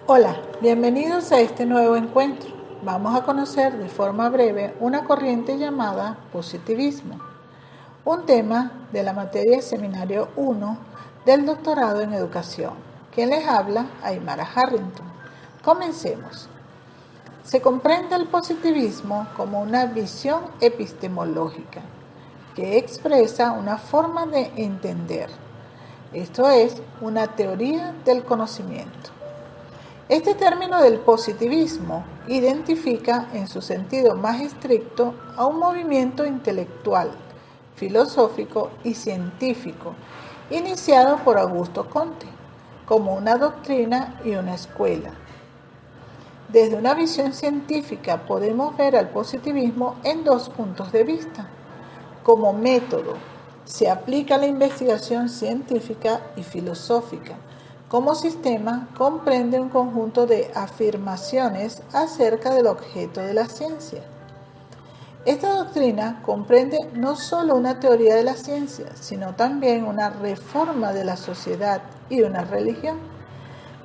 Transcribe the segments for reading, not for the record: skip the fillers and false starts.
Hola, bienvenidos a este nuevo encuentro. Vamos a conocer de forma breve una corriente llamada positivismo, un tema de la materia Seminario 1 del doctorado en educación. Quien les habla, Aymara Harrington. Comencemos. Se comprende el positivismo como una visión epistemológica que expresa una forma de entender, esto es, una teoría del conocimiento. Este término del positivismo identifica en su sentido más estricto a un movimiento intelectual, filosófico y científico iniciado por Augusto Comte como una doctrina y una escuela. Desde una visión científica podemos ver al positivismo en dos puntos de vista. Como método, se aplica a la investigación científica y filosófica. Como sistema, comprende un conjunto de afirmaciones acerca del objeto de la ciencia. Esta doctrina comprende no solo una teoría de la ciencia, sino también una reforma de la sociedad y una religión.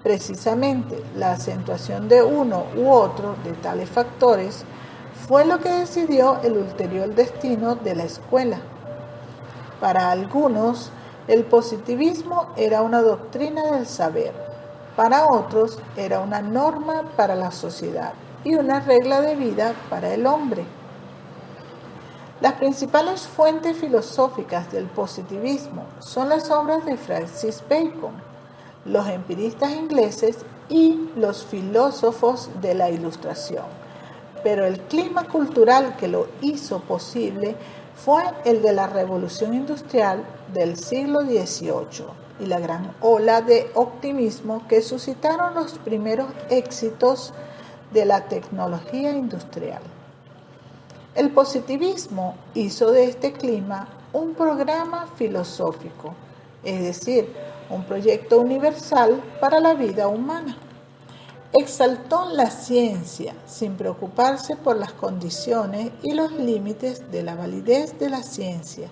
Precisamente, la acentuación de uno u otro de tales factores fue lo que decidió el ulterior destino de la escuela. Para algunos, el positivismo era una doctrina del saber, para otros era una norma para la sociedad y una regla de vida para el hombre. Las principales fuentes filosóficas del positivismo son las obras de Francis Bacon, los empiristas ingleses y los filósofos de la Ilustración. Pero el clima cultural que lo hizo posible fue el de la Revolución Industrial del siglo XVIII y la gran ola de optimismo que suscitaron los primeros éxitos de la tecnología industrial. El positivismo hizo de este clima un programa filosófico, es decir, un proyecto universal para la vida humana. Exaltó la ciencia sin preocuparse por las condiciones y los límites de la validez de la ciencia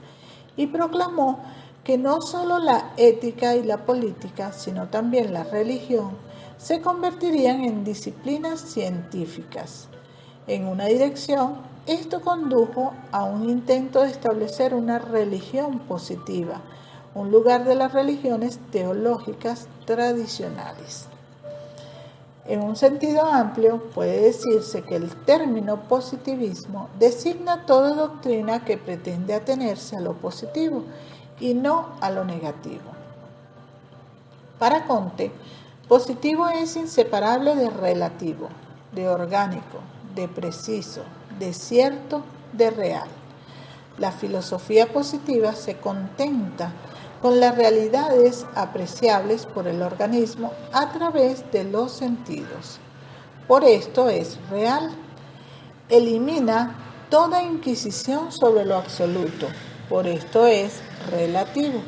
y proclamó que no solo la ética y la política, sino también la religión, se convertirían en disciplinas científicas. En una dirección, esto condujo a un intento de establecer una religión positiva, un lugar de las religiones teológicas tradicionales. En un sentido amplio, puede decirse que el término positivismo designa toda doctrina que pretende atenerse a lo positivo y no a lo negativo. Para Comte, positivo es inseparable de relativo, de orgánico, de preciso, de cierto, de real. La filosofía positiva se contenta con las realidades apreciables por el organismo a través de los sentidos. Por esto es real. Elimina toda inquisición sobre lo absoluto. Por esto es relativo.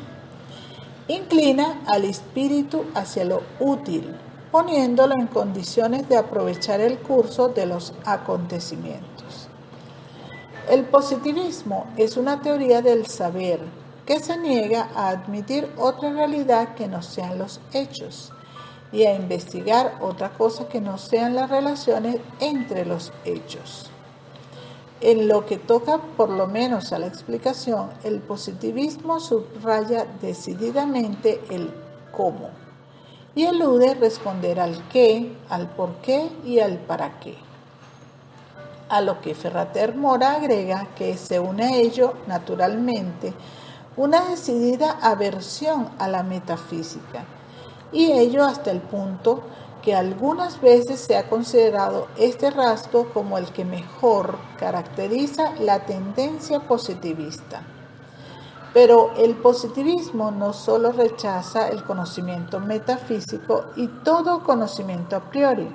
Inclina al espíritu hacia lo útil, poniéndolo en condiciones de aprovechar el curso de los acontecimientos. El positivismo es una teoría del saber que se niega a admitir otra realidad que no sean los hechos y a investigar otra cosa que no sean las relaciones entre los hechos. En lo que toca por lo menos a la explicación, el positivismo subraya decididamente el cómo y elude responder al qué, al por qué y al para qué. A lo que Ferrater Mora agrega que se une a ello, naturalmente, una decidida aversión a la metafísica, y ello hasta el punto que algunas veces se ha considerado este rasgo como el que mejor caracteriza la tendencia positivista. Pero el positivismo no solo rechaza el conocimiento metafísico y todo conocimiento a priori,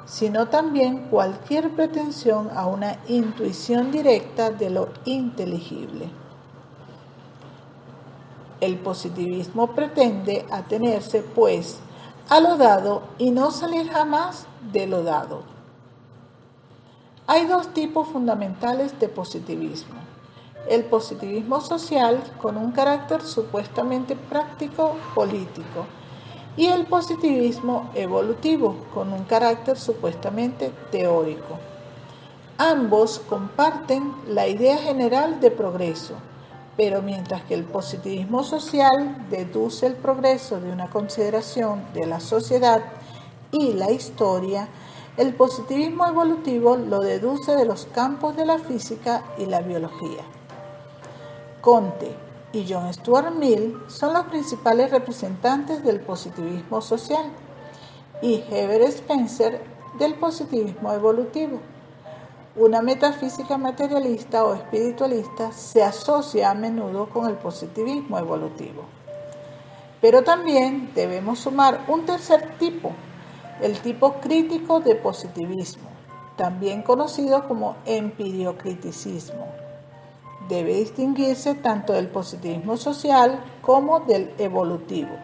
sino también cualquier pretensión a una intuición directa de lo inteligible. El positivismo pretende atenerse, pues, a lo dado y no salir jamás de lo dado. Hay dos tipos fundamentales de positivismo. El positivismo social, con un carácter supuestamente práctico político, y el positivismo evolutivo, con un carácter supuestamente teórico. Ambos comparten la idea general de progreso, pero mientras que el positivismo social deduce el progreso de una consideración de la sociedad y la historia, el positivismo evolutivo lo deduce de los campos de la física y la biología. Comte y John Stuart Mill son los principales representantes del positivismo social y Herbert Spencer del positivismo evolutivo. Una metafísica materialista o espiritualista se asocia a menudo con el positivismo evolutivo. Pero también debemos sumar un tercer tipo, el tipo crítico de positivismo, también conocido como empiriocriticismo. Debe distinguirse tanto del positivismo social como del evolutivo.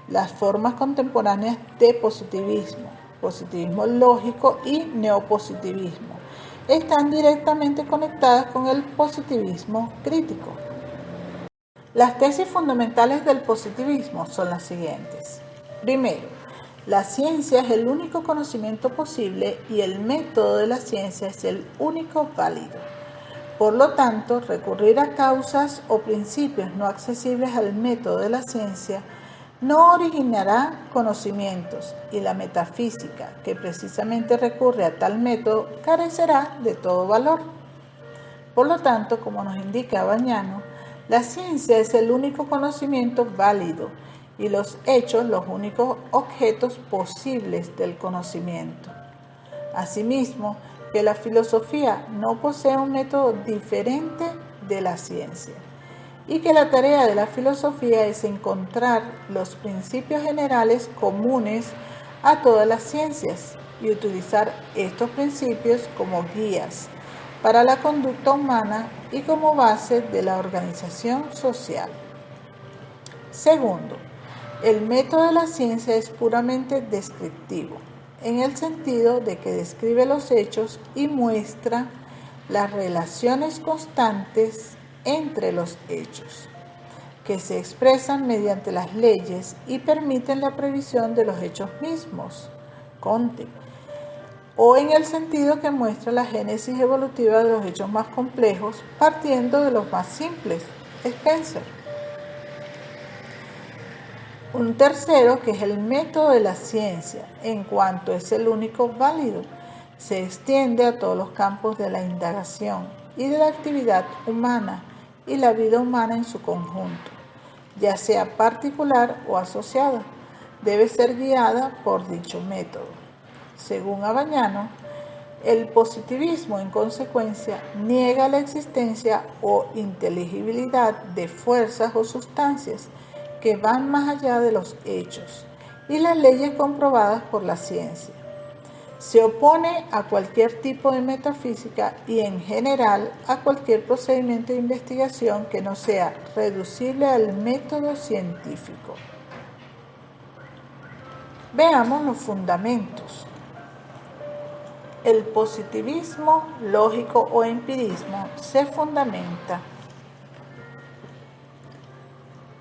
Las formas contemporáneas de positivismo, positivismo lógico y neopositivismo, están directamente conectadas con el positivismo crítico. Las tesis fundamentales del positivismo son las siguientes. Primero, la ciencia es el único conocimiento posible y el método de la ciencia es el único válido. Por lo tanto, recurrir a causas o principios no accesibles al método de la ciencia no originará conocimientos y la metafísica, que precisamente recurre a tal método, carecerá de todo valor. Por lo tanto, como nos indica Bañano, la ciencia es el único conocimiento válido y los hechos los únicos objetos posibles del conocimiento. Asimismo, que la filosofía no posee un método diferente de la ciencia y que la tarea de la filosofía es encontrar los principios generales comunes a todas las ciencias y utilizar estos principios como guías para la conducta humana y como base de la organización social. Segundo, el método de la ciencia es puramente descriptivo, en el sentido de que describe los hechos y muestra las relaciones constantes entre los hechos, que se expresan mediante las leyes y permiten la previsión de los hechos mismos, Comte, o en el sentido que muestra la génesis evolutiva de los hechos más complejos, partiendo de los más simples, Spencer. Un tercero, que es el método de la ciencia, en cuanto es el único válido, se extiende a todos los campos de la indagación y de la actividad humana y la vida humana en su conjunto, ya sea particular o asociada, debe ser guiada por dicho método. Según Bañano, el positivismo, en consecuencia, niega la existencia o inteligibilidad de fuerzas o sustancias que van más allá de los hechos y las leyes comprobadas por la ciencia. Se opone a cualquier tipo de metafísica y en general a cualquier procedimiento de investigación que no sea reducible al método científico. Veamos los fundamentos. El positivismo lógico o empirismo se fundamenta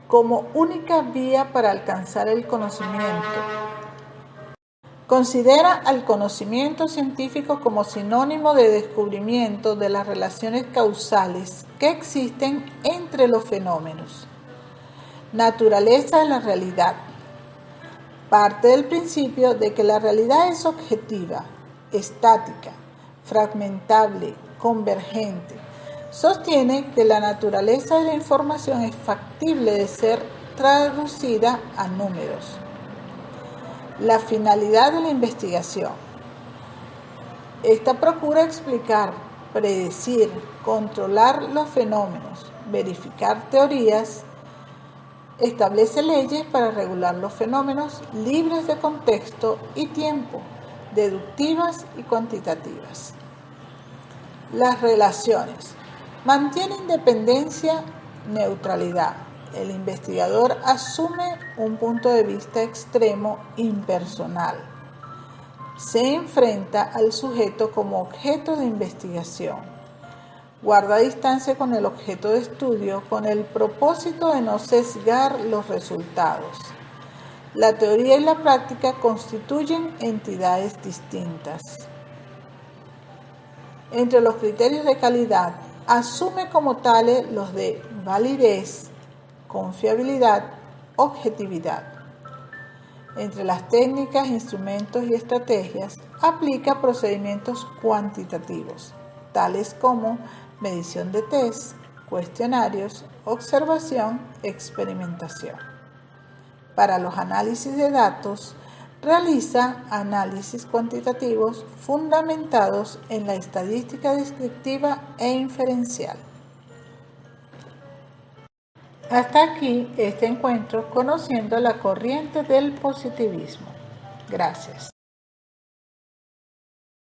como única vía para alcanzar el conocimiento. Considera al conocimiento científico como sinónimo de descubrimiento de las relaciones causales que existen entre los fenómenos. Naturaleza de la realidad. Parte del principio de que la realidad es objetiva, estática, fragmentable, convergente. Sostiene que la naturaleza de la información es factible de ser traducida a números. La finalidad de la investigación. Esta procura explicar, predecir, controlar los fenómenos, verificar teorías, establece leyes para regular los fenómenos libres de contexto y tiempo, deductivas y cuantitativas. Las relaciones. Mantiene independencia, neutralidad. El investigador asume un punto de vista extremo, impersonal. Se enfrenta al sujeto como objeto de investigación. Guarda distancia con el objeto de estudio con el propósito de no sesgar los resultados. La teoría y la práctica constituyen entidades distintas. Entre los criterios de calidad, asume como tales los de validez, confiabilidad, objetividad. Entre las técnicas, instrumentos y estrategias, aplica procedimientos cuantitativos, tales como medición de test, cuestionarios, observación, experimentación. Para los análisis de datos, realiza análisis cuantitativos fundamentados en la estadística descriptiva e inferencial. Hasta aquí este encuentro conociendo la corriente del positivismo. Gracias.